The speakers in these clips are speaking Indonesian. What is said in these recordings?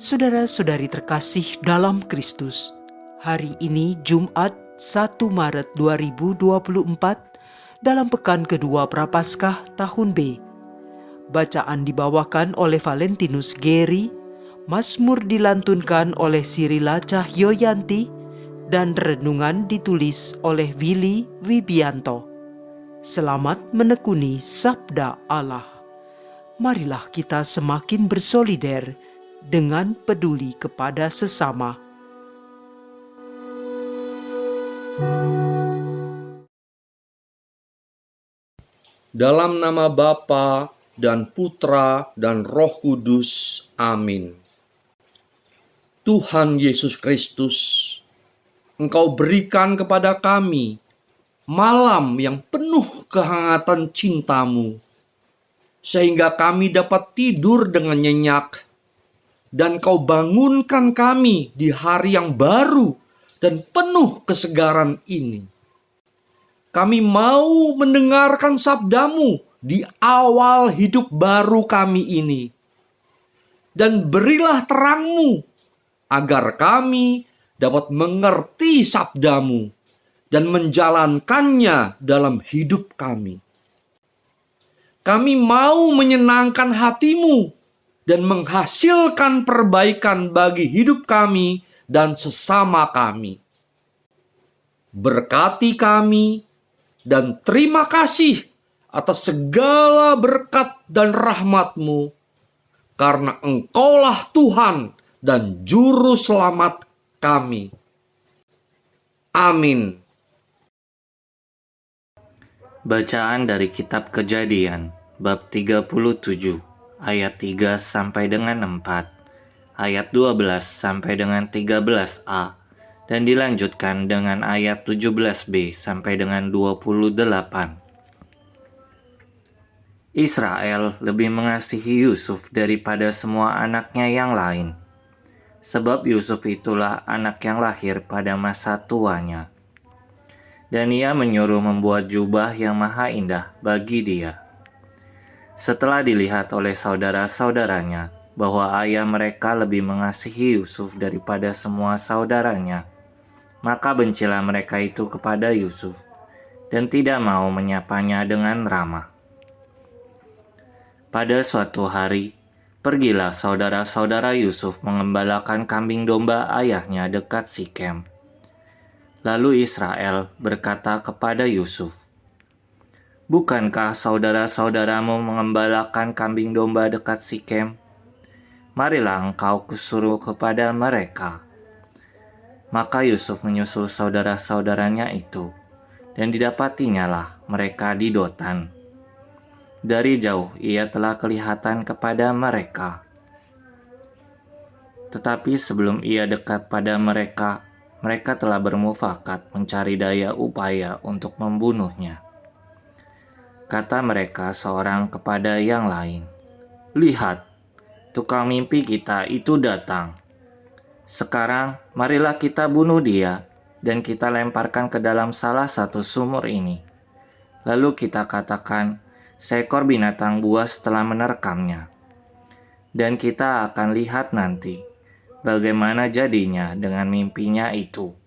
Saudara-saudari terkasih dalam Kristus, hari ini Jumat 1 Maret 2024 dalam pekan kedua Prapaskah tahun B. Bacaan dibawakan oleh Valentinus Geri, Mazmur dilantunkan oleh Sirila Cahyoyanti, dan renungan ditulis oleh Willy Wibianto. Selamat menekuni Sabda Allah. Marilah kita semakin bersolider dengan peduli kepada sesama. Dalam nama Bapa dan Putra dan Roh Kudus. Amin. Tuhan Yesus Kristus, Engkau berikan kepada kami malam yang penuh kehangatan cinta-Mu, sehingga kami dapat tidur dengan nyenyak, dan Kau bangunkan kami di hari yang baru dan penuh kesegaran ini. Kami mau mendengarkan sabda-Mu di awal hidup baru kami ini. Dan berilah terang-Mu agar kami dapat mengerti sabda-Mu dan menjalankannya dalam hidup kami. Kami mau menyenangkan hati-Mu dan menghasilkan perbaikan bagi hidup kami dan sesama kami. Berkati kami dan terima kasih atas segala berkat dan rahmat-Mu, karena Engkaulah Tuhan dan Juru Selamat kami. Amin. Bacaan dari Kitab Kejadian, bab 37, ayat 3 sampai dengan 4, ayat 12 sampai dengan 13a, dan dilanjutkan dengan ayat 17b sampai dengan 28. Israel lebih mengasihi Yusuf daripada semua anaknya yang lain, sebab Yusuf itulah anak yang lahir pada masa tuanya. Dan ia menyuruh membuat jubah yang maha indah bagi dia. Setelah dilihat oleh saudara-saudaranya bahwa ayah mereka lebih mengasihi Yusuf daripada semua saudaranya, maka bencilah mereka itu kepada Yusuf dan tidak mau menyapanya dengan ramah. Pada suatu hari, pergilah saudara-saudara Yusuf mengembalakan kambing domba ayahnya dekat Sikem. Lalu Israel berkata kepada Yusuf, "Bukankah saudara-saudaramu mengembalakan kambing domba dekat Sikem? Marilah engkau kusuruh kepada mereka." Maka Yusuf menyusul saudara-saudaranya itu, dan didapatinya lah mereka di Dotan. Dari jauh ia telah kelihatan kepada mereka. Tetapi sebelum ia dekat pada mereka, mereka telah bermufakat mencari daya upaya untuk membunuhnya. Kata mereka seorang kepada yang lain, "Lihat, tukang mimpi kita itu datang. Sekarang marilah kita bunuh dia dan kita lemparkan ke dalam salah satu sumur ini. Lalu kita katakan, seekor binatang buas telah menerkamnya. Dan kita akan lihat nanti bagaimana jadinya dengan mimpinya itu."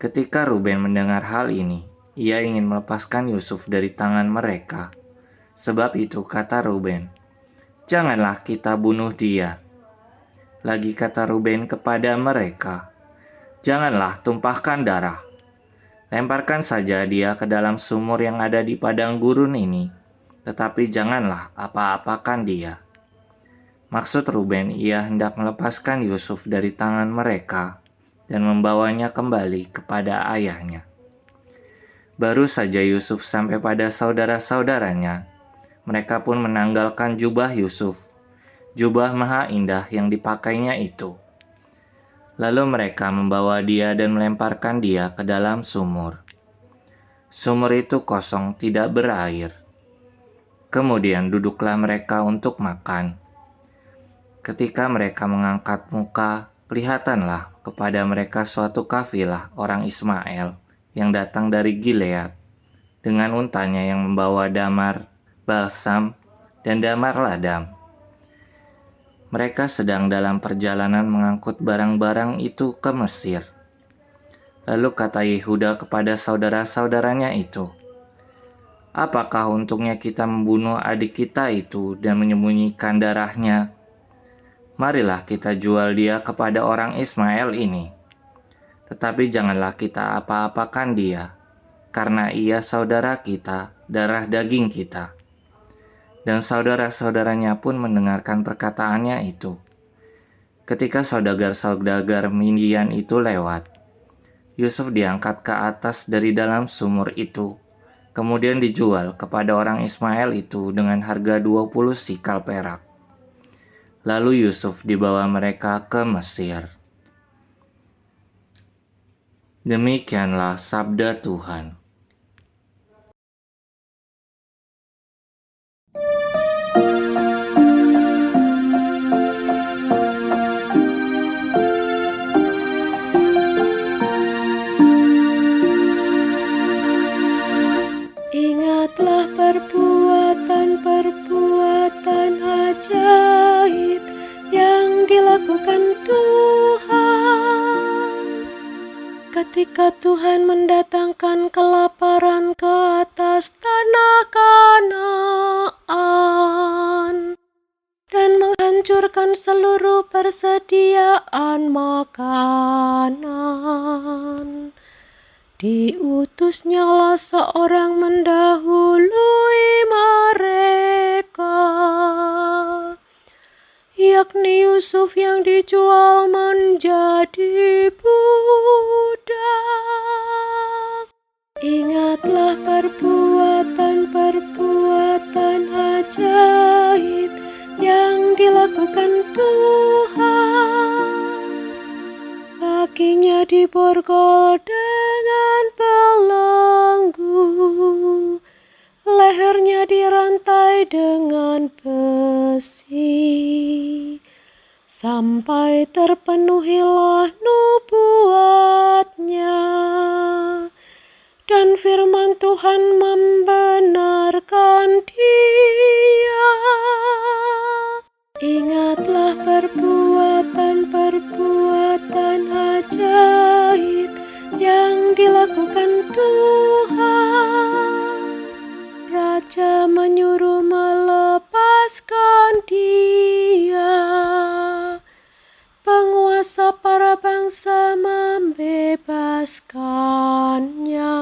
Ketika Ruben mendengar hal ini, ia ingin melepaskan Yusuf dari tangan mereka. Sebab itu kata Ruben, "Janganlah kita bunuh dia." Lagi kata Ruben kepada mereka, "Janganlah tumpahkan darah. Lemparkan saja dia ke dalam sumur yang ada di padang gurun ini, tetapi janganlah apa-apakan dia." Maksud Ruben, ia hendak melepaskan Yusuf dari tangan mereka dan membawanya kembali kepada ayahnya. Baru saja Yusuf sampai pada saudara-saudaranya, mereka pun menanggalkan jubah Yusuf, jubah maha indah yang dipakainya itu. Lalu mereka membawa dia dan melemparkan dia ke dalam sumur. Sumur itu kosong, tidak berair. Kemudian duduklah mereka untuk makan. Ketika mereka mengangkat muka, kelihatanlah kepada mereka suatu kafilah orang Ismail yang datang dari Gilead, dengan untanya yang membawa damar, balsam, dan damar ladam. mereka sedang dalam perjalanan mengangkut barang-barang itu ke Mesir. Lalu kata Yehuda kepada saudara-saudaranya itu, "Apakah untungnya kita membunuh adik kita itu dan menyembunyikan darahnya? Marilah kita jual dia kepada orang Ismail ini. Tetapi janganlah kita apa-apakan dia, karena ia saudara kita, darah daging kita." Dan saudara-saudaranya pun mendengarkan perkataannya itu. Ketika saudagar-saudagar Midian itu lewat, Yusuf diangkat ke atas dari dalam sumur itu, kemudian dijual kepada orang Ismail itu dengan harga 20 sikal perak. Lalu Yusuf dibawa mereka ke Mesir. Demikianlah sabda Tuhan. Ingatlah perbuatan-perbuatan ajaib yang dilakukan Tuhan. Ketika Tuhan mendatangkan kelaparan ke atas tanah Kanaan dan menghancurkan seluruh persediaan makanan. Diutusnyalah seorang mendahului mereka, yakni Yusuf yang dijual menjadi budak. Ingatlah perbuatan-perbuatan ajaib yang dilakukan Tuhan. Kakinya diborgol dengan belenggu, lehernya dirantai dengan besi, sampai terpenuhilah nubuatnya. Dan firman Tuhan membenarkan dia. Ingatlah perbuatan-perbuatan ajaib yang dilakukan Tuhan. Raja menyuruh melepaskan dia. Penguasa para bangsa membebaskannya.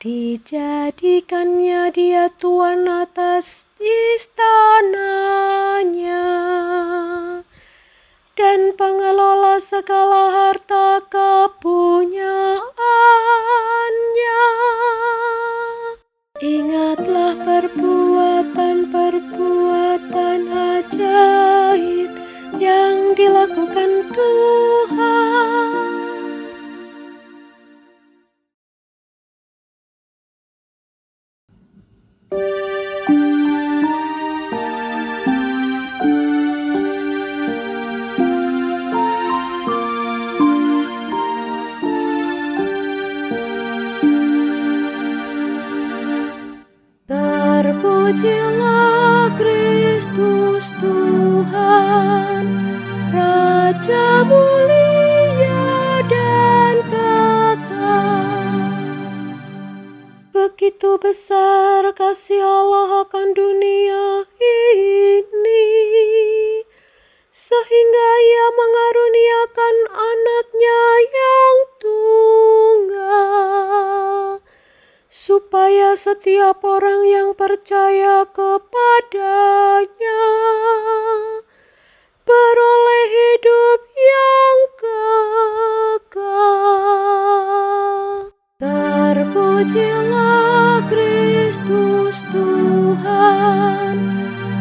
Dijadikannya dia tuan atas istananya dan pengelola segala harta kepunyaannya. Ingatlah perbuatan-perbuatan ajaib yang dilakukan Tuhan. Terpujilah Kristus Tuhan, Raja mulia dan kekal. Begitu besar kasih Allah akan dunia ini, sehingga Ia mengaruniakan anaknya yang tunggal, supaya setiap orang yang percaya kepadanya beroleh hidup yang kekal. Terpujilah Kristus Tuhan,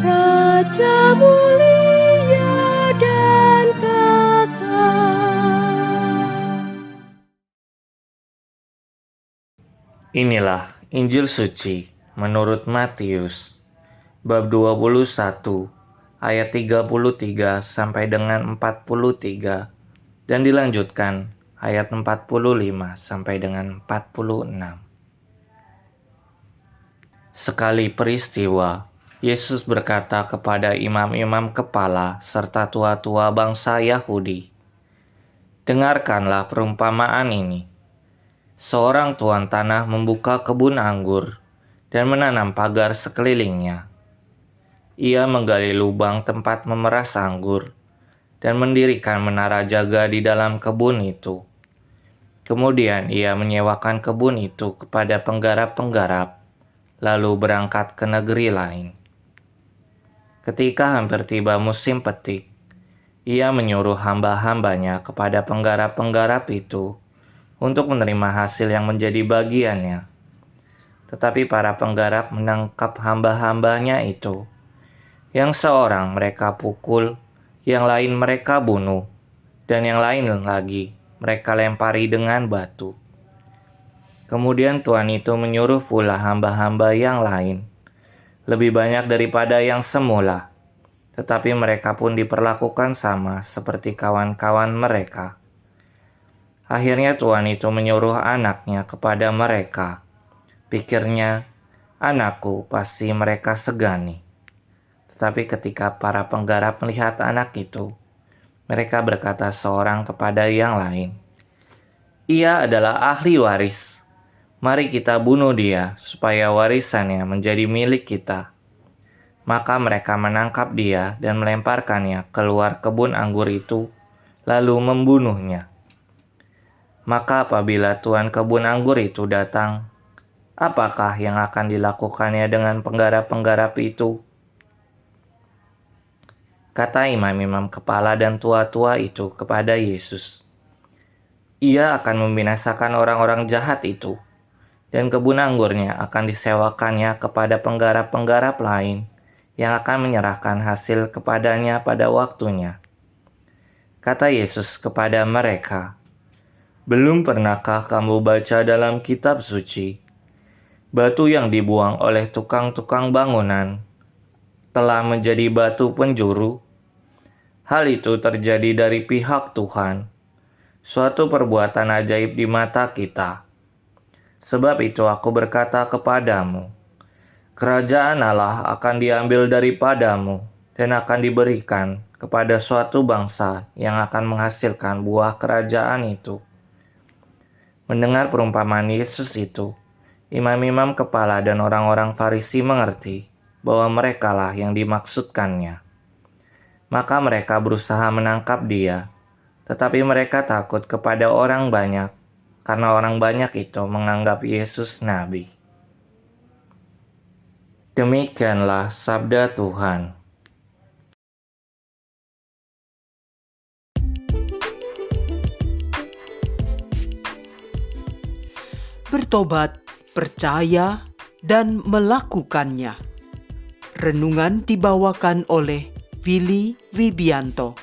Raja mulia dan kekal. Inilah Injil suci menurut Matius bab 21 ayat 33 sampai dengan 43 dan dilanjutkan ayat 45 sampai dengan 46. Sekali peristiwa, Yesus berkata kepada imam-imam kepala serta tua-tua bangsa Yahudi, "Dengarkanlah perumpamaan ini. Seorang tuan tanah membuka kebun anggur dan menanam pagar sekelilingnya. Ia menggali lubang tempat memeras anggur dan mendirikan menara jaga di dalam kebun itu. Kemudian ia menyewakan kebun itu kepada penggarap-penggarap, lalu berangkat ke negeri lain. Ketika hampir tiba musim petik, ia menyuruh hamba-hambanya kepada penggarap-penggarap itu untuk menerima hasil yang menjadi bagiannya. Tetapi para penggarap menangkap hamba-hambanya itu. Yang seorang mereka pukul, yang lain mereka bunuh, dan yang lain lagi mereka lempari dengan batu. Kemudian tuan itu menyuruh pula hamba-hamba yang lain, lebih banyak daripada yang semula, tetapi mereka pun diperlakukan sama seperti kawan-kawan mereka. Akhirnya tuan itu menyuruh anaknya kepada mereka. Pikirnya, anakku pasti mereka segani. Tetapi ketika para penggarap melihat anak itu, mereka berkata seorang kepada yang lain, "Ia adalah ahli waris. Mari kita bunuh dia, supaya warisannya menjadi milik kita." Maka mereka menangkap dia dan melemparkannya keluar kebun anggur itu, lalu membunuhnya. Maka apabila tuan kebun anggur itu datang, apakah yang akan dilakukannya dengan penggarap-penggarap itu? Kata imam-imam kepala dan tua-tua itu kepada Yesus, "Ia akan membinasakan orang-orang jahat itu, dan kebun anggurnya akan disewakannya kepada penggarap-penggarap lain yang akan menyerahkan hasil kepadanya pada waktunya." Kata Yesus kepada mereka, "Belum pernahkah kamu baca dalam kitab suci, batu yang dibuang oleh tukang-tukang bangunan telah menjadi batu penjuru? Hal itu terjadi dari pihak Tuhan, suatu perbuatan ajaib di mata kita. Sebab itu aku berkata kepadamu, kerajaan Allah akan diambil daripadamu dan akan diberikan kepada suatu bangsa yang akan menghasilkan buah kerajaan itu." Mendengar perumpamaan Yesus itu, imam-imam kepala dan orang-orang Farisi mengerti bahwa merekalah yang dimaksudkannya. Maka mereka berusaha menangkap dia, tetapi mereka takut kepada orang banyak, karena orang banyak itu menganggap Yesus nabi. Demikianlah sabda Tuhan. Bertobat, percaya, dan melakukannya. Renungan dibawakan oleh Willy Wibianto.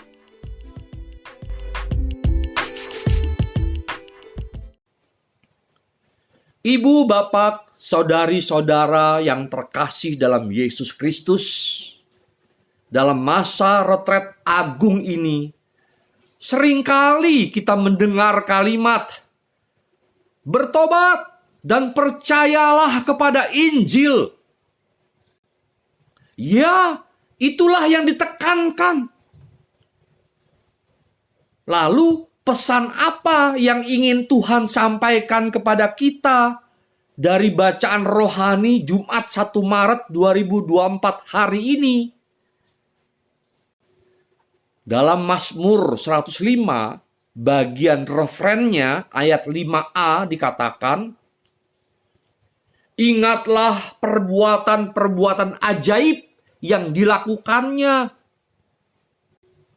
Ibu, bapak, saudari-saudara yang terkasih dalam Yesus Kristus, dalam masa retret agung ini, seringkali kita mendengar kalimat, "Bertobat dan percayalah kepada Injil." Ya, itulah yang ditekankan. Lalu, pesan apa yang ingin Tuhan sampaikan kepada kita dari bacaan rohani Jumat 1 Maret 2024 hari ini? Dalam Mazmur 105, bagian refrennya ayat 5a dikatakan, "Ingatlah perbuatan-perbuatan ajaib yang dilakukannya."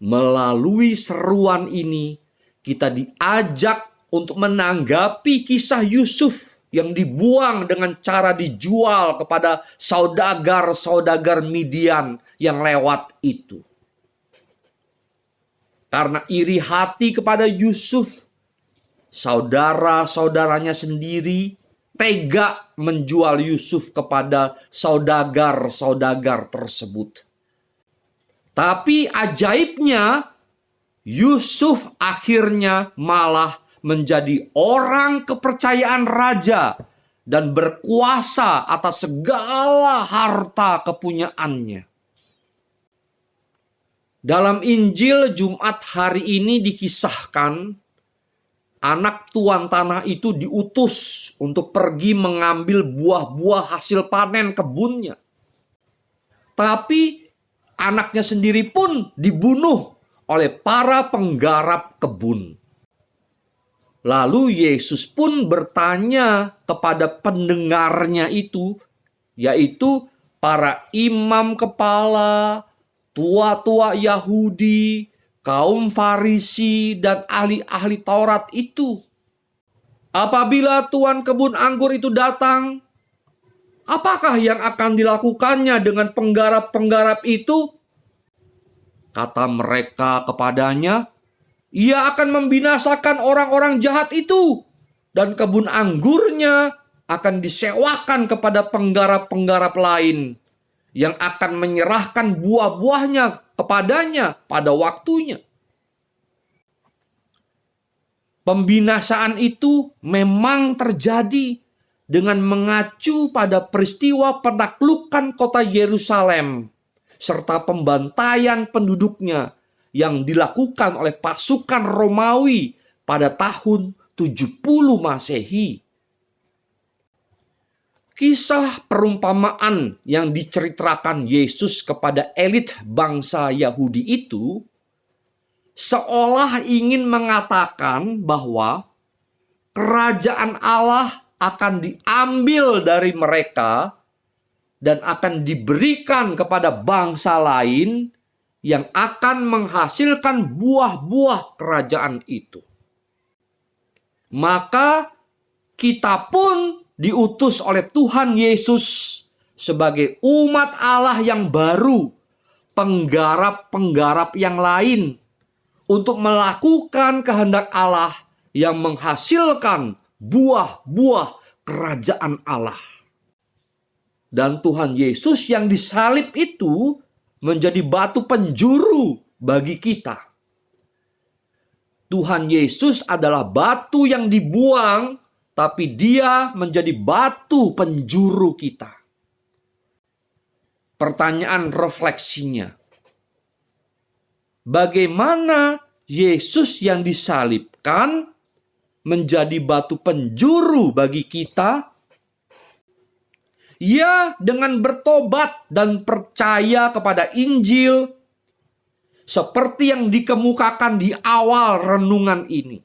Melalui seruan ini, kita diajak untuk menanggapi kisah Yusuf yang dibuang dengan cara dijual kepada saudagar-saudagar Midian yang lewat itu. Karena iri hati kepada Yusuf, saudara-saudaranya sendiri tega menjual Yusuf kepada saudagar-saudagar tersebut. Tapi ajaibnya, Yusuf akhirnya malah menjadi orang kepercayaan raja dan berkuasa atas segala harta kepunyaannya. Dalam Injil Jumat hari ini dikisahkan anak tuan tanah itu diutus untuk pergi mengambil buah-buah hasil panen kebunnya. Tapi anaknya sendiri pun dibunuh oleh para penggarap kebun. Lalu Yesus pun bertanya kepada pendengarnya itu, yaitu para imam kepala, tua-tua Yahudi, kaum Farisi, dan ahli-ahli Taurat itu. Apabila tuan kebun anggur itu datang, apakah yang akan dilakukannya dengan penggarap-penggarap itu? Kata mereka kepadanya, ia akan membinasakan orang-orang jahat itu, dan kebun anggurnya akan disewakan kepada penggarap-penggarap lain yang akan menyerahkan buah-buahnya kepadanya pada waktunya. Pembinasaan itu memang terjadi dengan mengacu pada peristiwa penaklukan kota Yerusalem serta pembantaian penduduknya yang dilakukan oleh pasukan Romawi pada tahun 70 Masehi. Kisah perumpamaan yang diceritakan Yesus kepada elit bangsa Yahudi itu seolah ingin mengatakan bahwa kerajaan Allah akan diambil dari mereka dan akan diberikan kepada bangsa lain yang akan menghasilkan buah-buah kerajaan itu. Maka kita pun diutus oleh Tuhan Yesus sebagai umat Allah yang baru, penggarap-penggarap yang lain, untuk melakukan kehendak Allah yang menghasilkan buah-buah kerajaan Allah. Dan Tuhan Yesus yang disalib itu menjadi batu penjuru bagi kita. Tuhan Yesus adalah batu yang dibuang, tapi dia menjadi batu penjuru kita. Pertanyaan refleksinya, bagaimana Yesus yang disalibkan menjadi batu penjuru bagi kita? Ya, dengan bertobat dan percaya kepada Injil, seperti yang dikemukakan di awal renungan ini.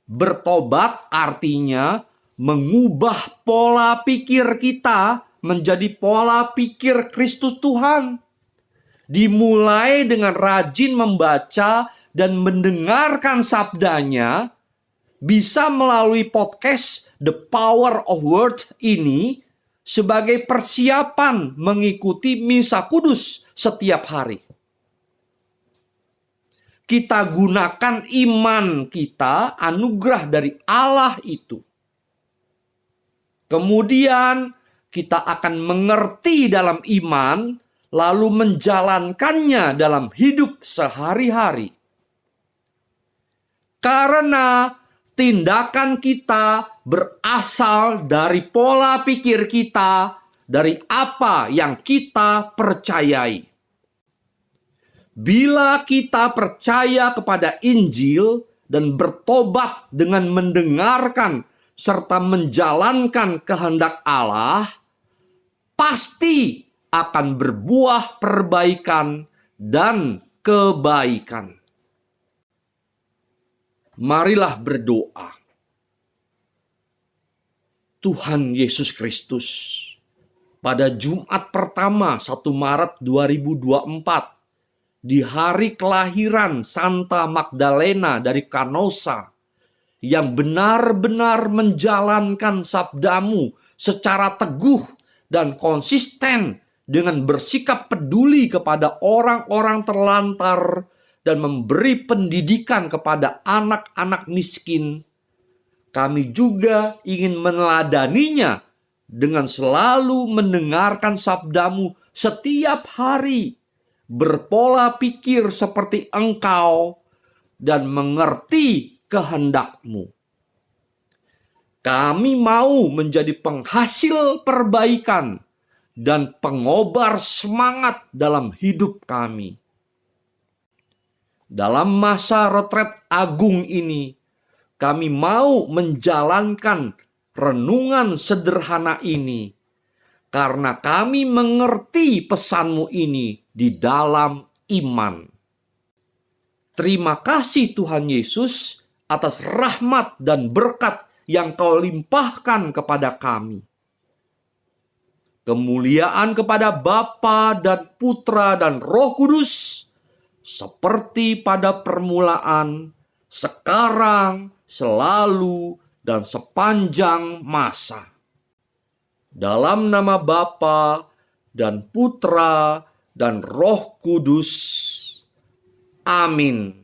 Bertobat artinya mengubah pola pikir kita menjadi pola pikir Kristus Tuhan. Dimulai dengan rajin membaca dan mendengarkan sabdanya, bisa melalui podcast The Power of Word ini sebagai persiapan mengikuti misa kudus setiap hari. Kita gunakan iman kita, anugerah dari Allah itu. Kemudian kita akan mengerti dalam iman, lalu menjalankannya dalam hidup sehari-hari. Karena tindakan kita berasal dari pola pikir kita, dari apa yang kita percayai. Bila kita percaya kepada Injil dan bertobat dengan mendengarkan serta menjalankan kehendak Allah, pasti akan berbuah perbaikan dan kebaikan. Marilah berdoa. Tuhan Yesus Kristus, pada Jumat pertama 1 Maret 2024, di hari kelahiran Santa Magdalena dari Canossa, yang benar-benar menjalankan sabdamu secara teguh dan konsisten dengan bersikap peduli kepada orang-orang terlantar dan memberi pendidikan kepada anak-anak miskin, kami juga ingin meneladaninya dengan selalu mendengarkan sabdamu setiap hari, berpola pikir seperti Engkau, dan mengerti kehendak-Mu. Kami mau menjadi penghasil perbaikan dan pengobar semangat dalam hidup kami. Dalam masa retret agung ini, kami mau menjalankan renungan sederhana ini karena kami mengerti pesan-Mu ini di dalam iman. Terima kasih Tuhan Yesus atas rahmat dan berkat yang Kau limpahkan kepada kami. Kemuliaan kepada Bapa dan Putra dan Roh Kudus, seperti pada permulaan, sekarang, selalu, dan sepanjang masa. Dalam nama Bapa dan Putra dan Roh Kudus. Amin.